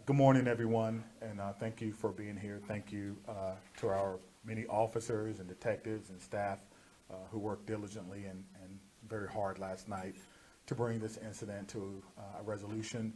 Good morning, everyone, and thank you for being here. Thank you to our many officers and detectives and staff who worked diligently and very hard last night to bring this incident to a resolution.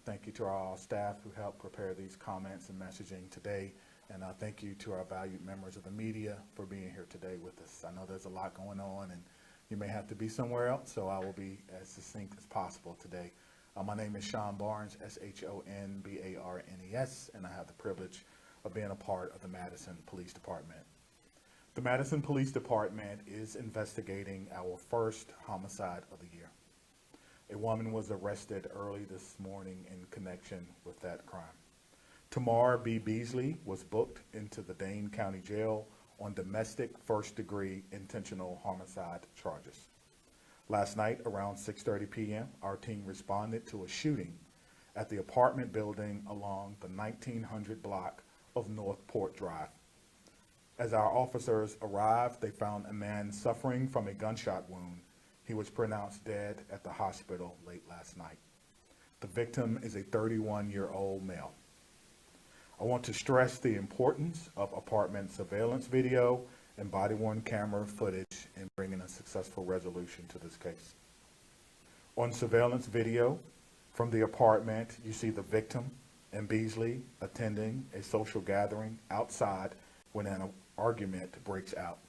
Thank you to our staff who helped prepare these comments and messaging today, and thank you to our valued members of the media for being here today with us. I know there's a lot going on, and you may have to be somewhere else, so I will be as succinct as possible today. My name is Sean Barnes, S-H-O-N-B-A-R-N-E-S, and I have the privilege of being a part of the Madison Police Department. The Madison Police Department is investigating our first homicide of the year. A woman was arrested early this morning in connection with that crime. Tamar B. Beasley was booked into the Dane County Jail on domestic first-degree intentional homicide charges. Last night, around 6:30 p.m., our team responded to a shooting at the apartment building along the 1900 block of North Port Drive. As our officers arrived, they found a man suffering from a gunshot wound. He was pronounced dead at the hospital late last night. The victim is a 31-year-old male. I want to stress the importance of apartment surveillance video and body-worn camera footage in bringing a successful resolution to this case. On surveillance video from the apartment, you see the victim and Beasley attending a social gathering outside when an argument breaks out.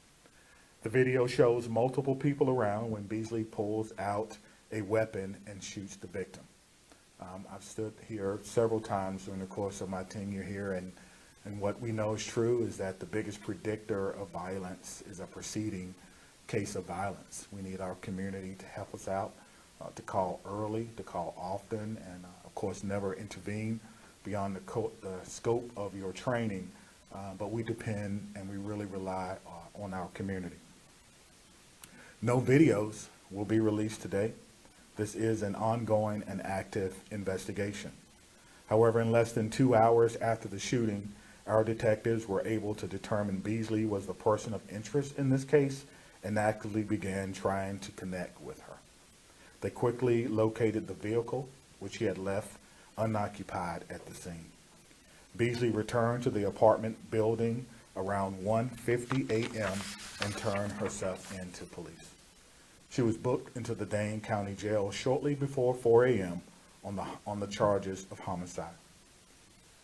The video shows multiple people around when Beasley pulls out a weapon and shoots the victim. I've stood here several times during the course of my tenure here, and what we know is true is that the biggest predictor of violence is a preceding case of violence. We need our community to help us out, to call early, to call often, and of course never intervene beyond the scope of your training, but we depend and we really rely on our community. No videos will be released today. This is an ongoing and active investigation. However, in less than 2 hours after the shooting, our detectives were able to determine Beasley was the person of interest in this case and actively began trying to connect with her. They quickly located the vehicle, which he had left unoccupied at the scene. Beasley returned to the apartment building around 1:50 a.m. and turned herself in to police. She was booked into the Dane County Jail shortly before 4 a.m. on the charges of homicide.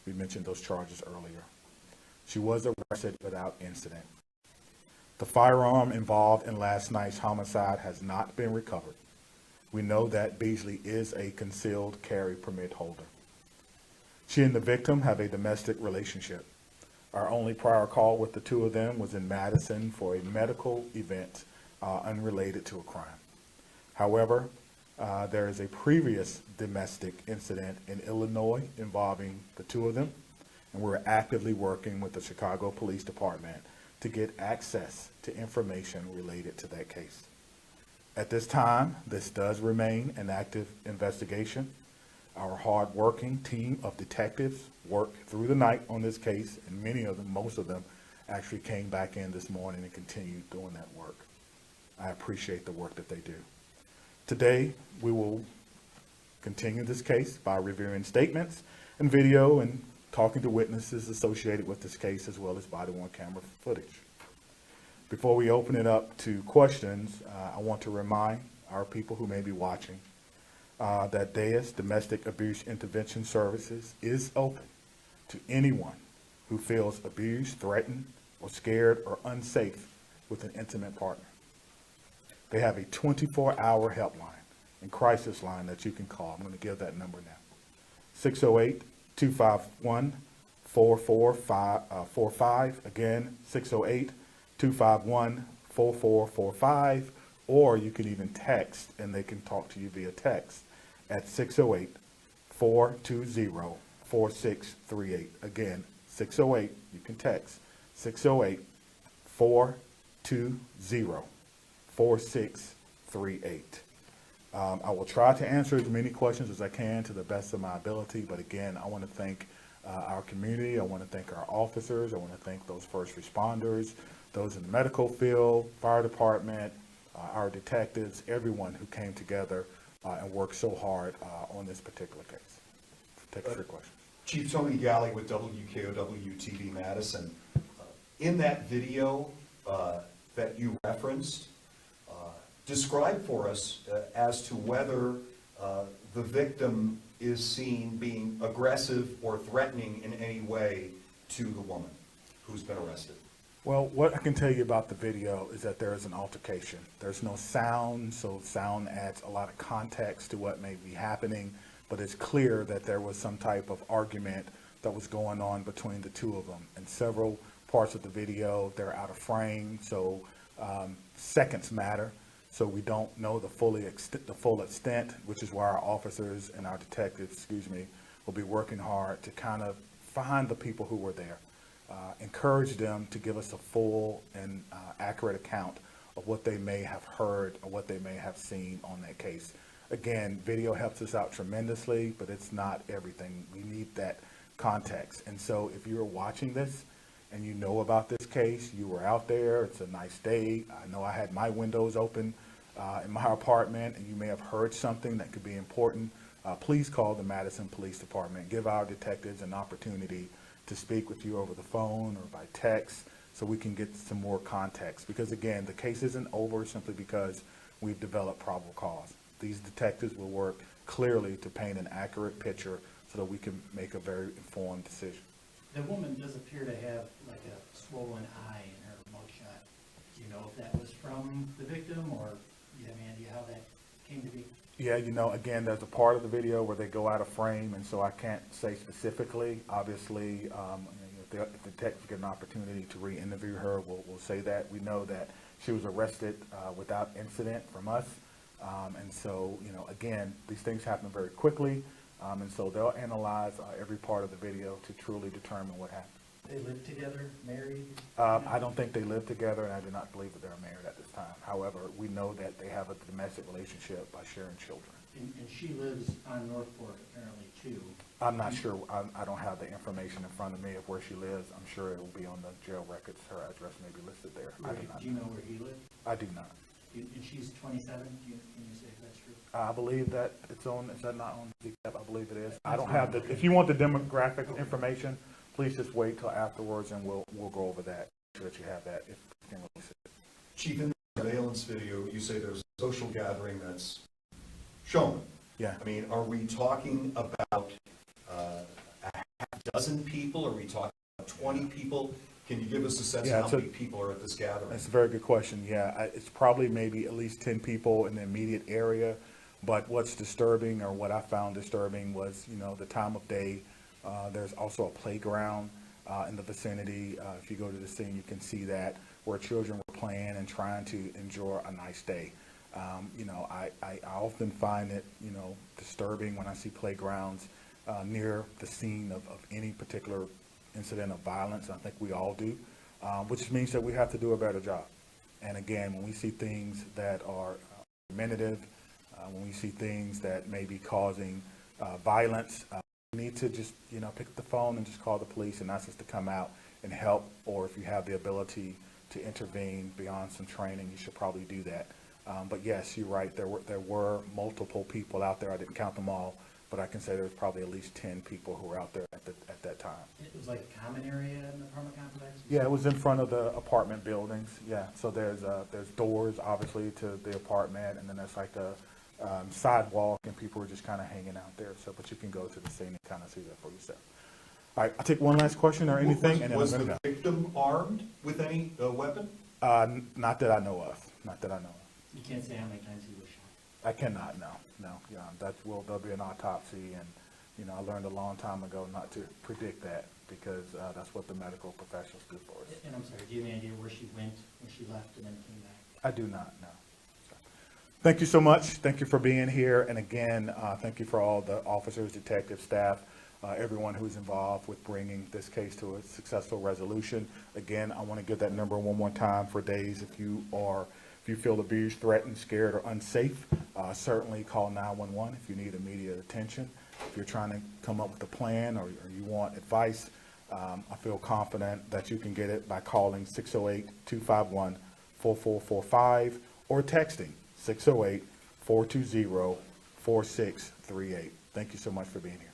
We mentioned those charges earlier. She was arrested without incident. The firearm involved in last night's homicide has not been recovered. We know that Beasley is a concealed carry permit holder. She and the victim have a domestic relationship. Our only prior call with the two of them was in Madison for a medical event unrelated to a crime. However, there is a previous domestic incident in Illinois involving the two of them, and we're actively working with the Chicago Police Department to get access to information related to that case. At this time, this does remain an active investigation. Our hard-working team of detectives worked through the night on this case, and most of them, actually came back in this morning and continued doing that work. I appreciate the work that they do. Today, we will continue this case by reviewing statements and video and talking to witnesses associated with this case, as well as body-worn camera footage. Before we open it up to questions, I want to remind our people who may be watching that DAIS, Domestic Abuse Intervention Services, is open to anyone who feels abused, threatened, or scared or unsafe with an intimate partner. They have a 24-hour helpline and crisis line that you can call. I'm going to give that number now. 608-251-4445. Again, 608-251-4445. Or you can even text, and they can talk to you via text at 608-420-4638. Again, 608, you can text 608-420-4638. I will try to answer as many questions as I can to the best of my ability, but again, I want to thank our community. I want to thank our officers. I want to thank those first responders, those in the medical field, fire department, our detectives, everyone who came together and worked so hard on this particular case. Take your questions. Chief Tony Galley with WKOW TV Madison. In that video that you referenced, describe for us as to whether the victim is seen being aggressive or threatening in any way to the woman who's been arrested. Well, what I can tell you about the video is that there is an altercation. There's no sound, so sound adds a lot of context to what may be happening, but it's clear that there was some type of argument that was going on between the two of them. In several parts of the video, they're out of frame, so seconds matter. So we don't know the full extent, which is why our officers and our detectives, will be working hard to kind of find the people who were there. Encourage them to give us a full and accurate account of what they may have heard or what they may have seen on that case. Again, video helps us out tremendously, but it's not everything. We need that context. And so if you're watching this and you know about this case, you were out there, it's a nice day. I know I had my windows open in my apartment, and you may have heard something that could be important. Please call the Madison Police Department. Give our detectives an opportunity to speak with you over the phone or by text so we can get some more context. Because again, the case isn't over simply because we've developed probable cause. These detectives will work clearly to paint an accurate picture so that we can make a very informed decision. The woman does appear to have like a swollen eye in her mugshot. Do you know if that was from the victim, or do you have any idea how that came to be? Yeah, again, there's a part of the video where they go out of frame, and so I can't say specifically. Obviously, if the detectives get an opportunity to re-interview her, we'll say that. We know that she was arrested without incident from us. And so, again, these things happen very quickly. And so they'll analyze every part of the video to truly determine what happened. They live together, married? I don't think they live together, and I do not believe that they're married at this time. However, we know that they have a domestic relationship by sharing children. And she lives on Northport apparently too. I'm not sure. I don't have the information in front of me of where she lives. I'm sure it will be on the jail records. Her address may be listed there. Right. I do not. Do you know where he lives? I do not. And she's 27? Can you say if that's true? I believe that it's on. Is that not on ZCAP? I believe it is. I don't have the. If you want the demographic information, please just wait till afterwards, and we'll go over that. Make sure that you have that. If you can release it. Chief, in the surveillance video, you say there's a social gathering that's shown. Yeah. I mean, are we talking about a half dozen people? Are we talking about 20 people? Can you give us a sense of how many people are at this gathering? That's a very good question. Yeah, it's probably maybe at least 10 people in the immediate area. But what's disturbing, or what I found disturbing, was the time of day. There's also a playground in the vicinity. If you go to the scene, you can see that, where children were playing and trying to enjoy a nice day. I often find it disturbing when I see playgrounds near the scene of any particular incident of violence. I think we all do, which means that we have to do a better job. And again, when we see things that are argumentative, when we see things that may be causing violence, we need to just pick up the phone and just call the police and ask us to come out and help. Or if you have the ability to intervene beyond some training, you should probably do that. But yes, you're right. There were multiple people out there. I didn't count them all, but I can say there was probably at least 10 people who were out there at that time. It was like a common area in the apartment complex? Yeah, it was in front of the apartment buildings. Yeah, so there's doors obviously to the apartment, and then there's like a sidewalk, and people were just kind of hanging out there. So, but you can go to the scene and kind of see that for yourself. All right, I'll take one last question or anything, and then was I'm the gonna go. victim armed with any weapon? Not that I know of. Not that I know of. You can't say how many times he was shot. I cannot. No. Yeah, there'll be an autopsy, and I learned a long time ago not to predict that, because that's what the medical professionals do for us. And I'm sorry, do you have any idea where she went when she left and then came back? I do not know. Thank you so much. Thank you for being here. And again, thank you for all the officers, detective staff, everyone who's involved with bringing this case to a successful resolution. Again, I want to give that number one more time for days. If you feel abused, threatened, scared, or unsafe, certainly call 911 if you need immediate attention. If you're trying to come up with a plan, or you want advice, I feel confident that you can get it by calling 608-251-4445 or texting 608-420-4638. Thank you so much for being here.